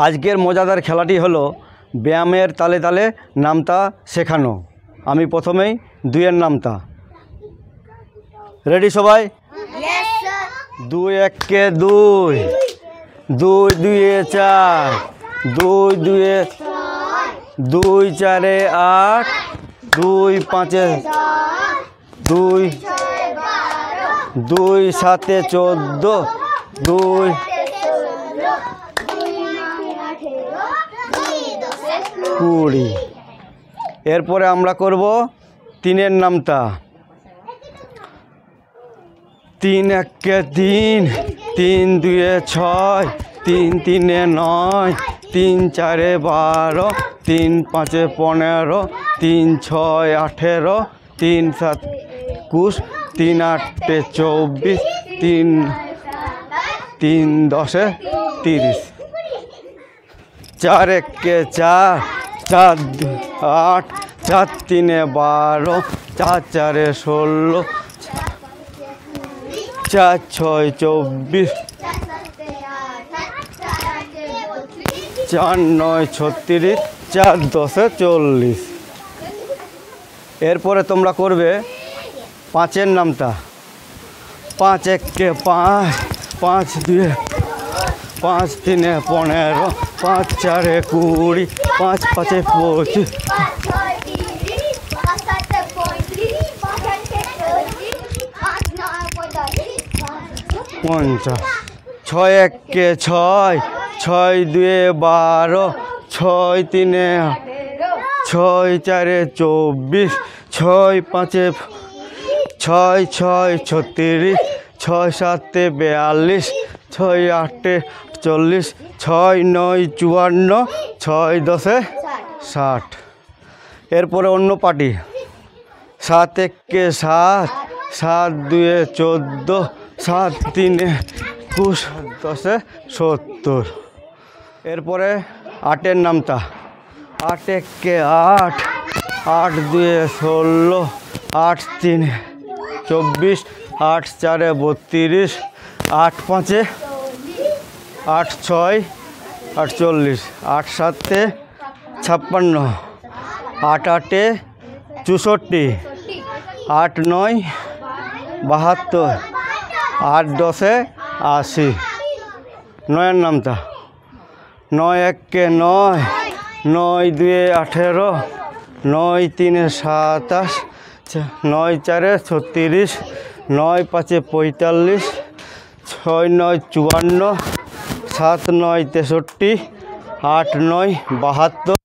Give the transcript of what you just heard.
আজকের মজাদার খেলাটি হলো ব্যায়ামের তালে তালে নামতা শেখানো। আমি প্রথমেই দুইয়ের নামতা। রেডি সবাই? দুই একে দুই, দুই দুইয়ে চার, দুই দুইয়ে দুই চারে আট, দুই পাঁচে দুই, দুই সাতে 14, দুই কুড়ি। এরপরে আমরা করব তিনের নামতা। তিন একে তিন, তিন দুইয়ে ছয়, তিন তিনে 9, তিন চারে 12, তিন পাঁচে 15, তিন ছয় 18, তিন সাত 21, তিন আটে 24, তিন দশে 30। চার একে চার, চার দুই 8, চার তিনে 12, চার চারে 16, চার ছয় 24, চার নয় 36, চার দশে 40। এরপরে তোমরা করবে পাঁচের নামতা। পাঁচ একে 5, পাঁচ দুয়ে 5 তিনে 15, পাঁচ চারে 20, পাঁচ পাঁচে 25, 50। ছয় একে 6, ছয় দুয়ে 12, ছয় তিনে 6 চারে 24, ছয় পাঁচে 6 ছয় 36, ছয় সাতে 42, ছয় আটে 40, ছয় নয় 54, ছয় দশে 60। এরপরে অন্য পার্টি। সাত একে 7, সাত দুয়ে 14, সাত তিনে 21, দশে 70। এরপরে আটের নামতা। আট একে 8, আট দুয়ে 16, আট তিনে 24, আট চারে 32, আট পাঁচে 8 ছয় 48, আট সাতে 56, আট আটে 64, আট নয় 72, আট দশে 80। নয়ের নামতা। নয় একে 9, নয় দুয়ে 18, নয় তিনে 27, নয় চারে 36, নয় পাঁচে 45, ছয় নয় 54, সাত নয় 63, আট নয় 72।